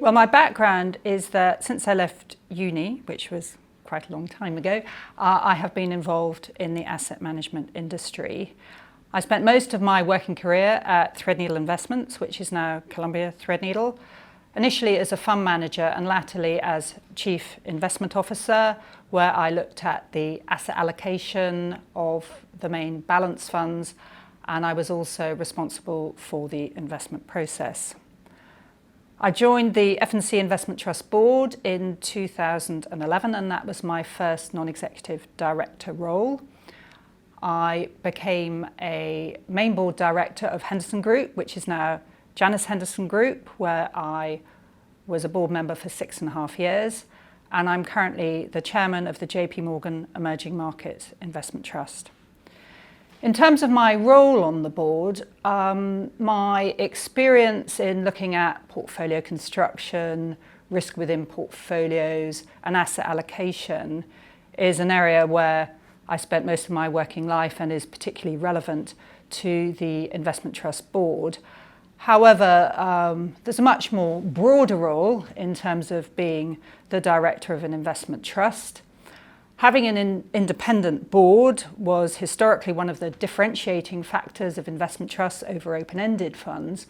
Well, my background is that since I left uni, which was quite a long time ago, I have been involved in the asset management industry. I spent most of my working career at Threadneedle Investments, which is now Columbia Threadneedle, initially as a fund manager and latterly as Chief Investment Officer, where I looked at the asset allocation of the main balance funds, and I was also responsible for the investment process. I joined the F&C Investment Trust Board in 2011, and that was my first non-executive director role. I became a main board director of Henderson Group, which is now Janus Henderson Group, where I was a board member for 6.5 years, and I'm currently the chairman of the JP Morgan Emerging Markets Investment Trust. In terms of my role on the board, my experience in looking at portfolio construction, risk within portfolios and asset allocation is an area where I spent most of my working life and is particularly relevant to the Investment Trust Board. However, there's a much more broader role in terms of being the director of an investment trust. Having an independent board was historically one of the differentiating factors of investment trusts over open-ended funds.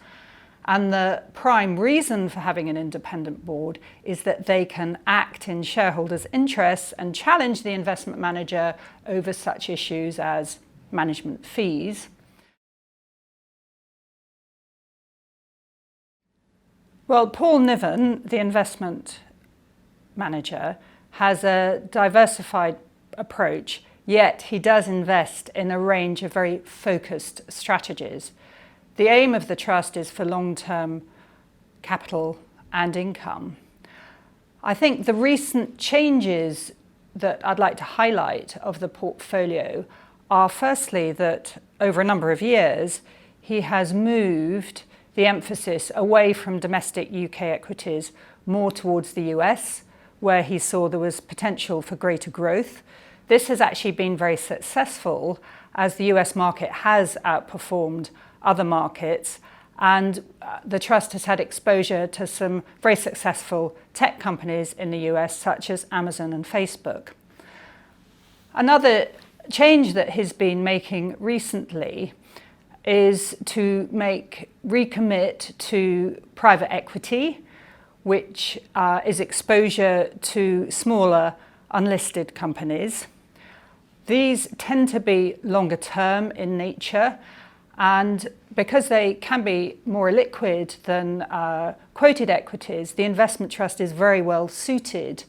And the prime reason for having an independent board is that they can act in shareholders' interests and challenge the investment manager over such issues as management fees. Well, Paul Niven, the investment manager, has a diversified approach, yet he does invest in a range of very focused strategies. The aim of the trust is for long-term capital and income. I think the recent changes that I'd like to highlight of the portfolio are firstly that over a number of years he has moved the emphasis away from domestic UK equities more towards the US, where he saw there was potential for greater growth. This has actually been very successful as the US market has outperformed other markets, and the trust has had exposure to some very successful tech companies in the US, such as Amazon and Facebook. Another change that he's been making recently is to recommit to private equity, which is exposure to smaller unlisted companies. These tend to be longer term in nature, and because they can be more liquid than quoted equities, the investment trust is very well suited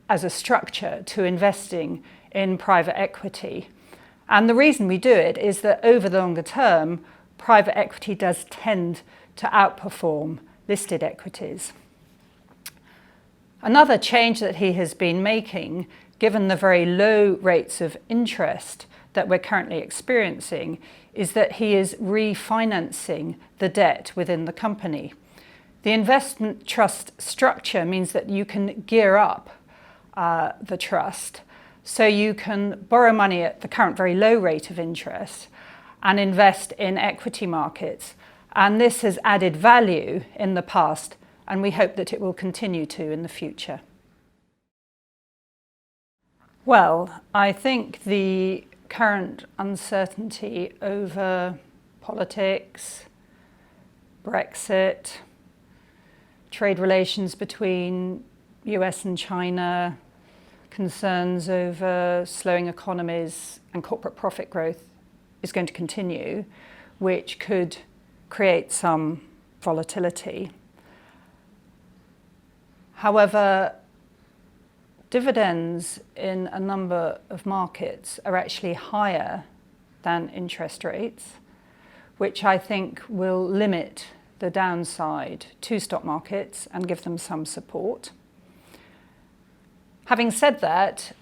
as a structure to investing in private equity. And the reason we do it is that over the longer term, private equity does tend to outperform listed equities. Another change that he has been making, given the very low rates of interest that we're currently experiencing, is that he is refinancing the debt within the company. The investment trust structure means that you can gear up the trust, so you can borrow money at the current very low rate of interest and invest in equity markets. And this has added value in the past, and we hope that it will continue to in the future. Well, I think the current uncertainty over politics, Brexit, trade relations between US and China, concerns over slowing economies and corporate profit growth is going to continue, which could create some volatility. However, dividends in a number of markets are actually higher than interest rates, which I think will limit the downside to stock markets and give them some support. Having said that,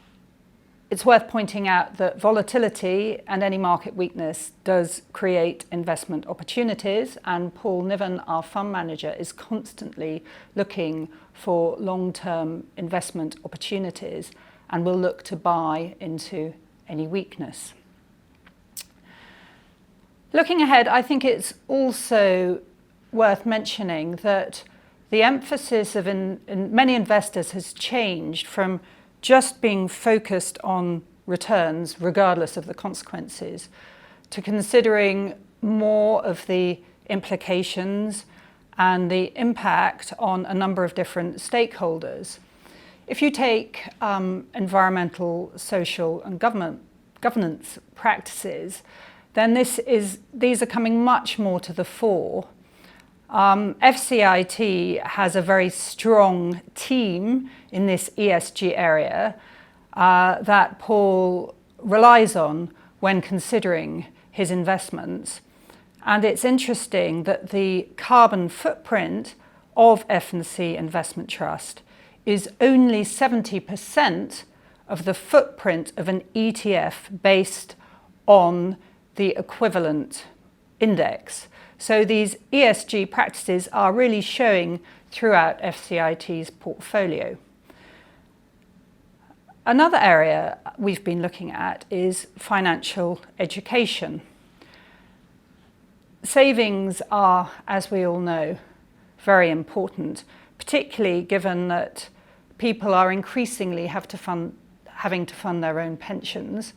it's worth pointing out that volatility and any market weakness does create investment opportunities, and Paul Niven, our fund manager, is constantly looking for long-term investment opportunities and will look to buy into any weakness. Looking ahead, I think it's also worth mentioning that the emphasis of many investors has changed from just being focused on returns, regardless of the consequences, to considering more of the implications and the impact on a number of different stakeholders. If you take environmental, social and governance practices, then these are coming much more to the fore. FCIT has a very strong team in this ESG area that Paul relies on when considering his investments. And it's interesting that the carbon footprint of F&C Investment Trust is only 70% of the footprint of an ETF based on the equivalent index. So these ESG practices are really showing throughout FCIT's portfolio. Another area we've been looking at is financial education. Savings are, as we all know, very important, particularly given that people are increasingly having to fund their own pensions.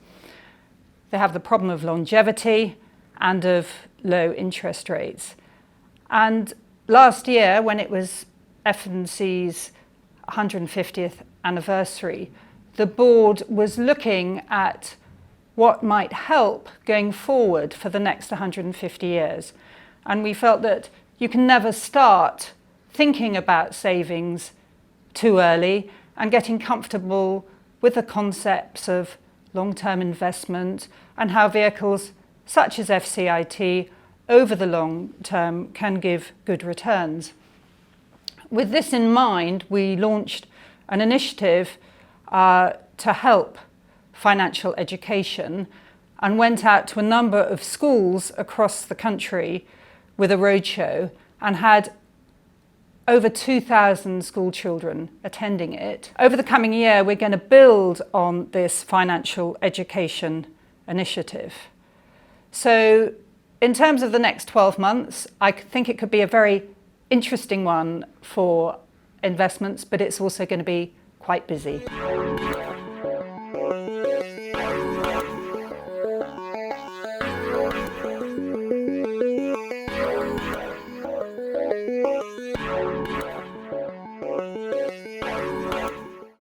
They have the problem of longevity and of low interest rates. And last year, when it was F&C's 150th anniversary, the board was looking at what might help going forward for the next 150 years. And we felt that you can never start thinking about savings too early and getting comfortable with the concepts of long-term investment and how vehicles such as FCIT over the long term can give good returns. With this in mind, we launched an initiative to help financial education and went out to a number of schools across the country with a roadshow and had over 2,000 school children attending it. Over the coming year, we're going to build on this financial education initiative. So in terms of the next 12 months, I think it could be a very interesting one for investments, but it's also going to be quite busy.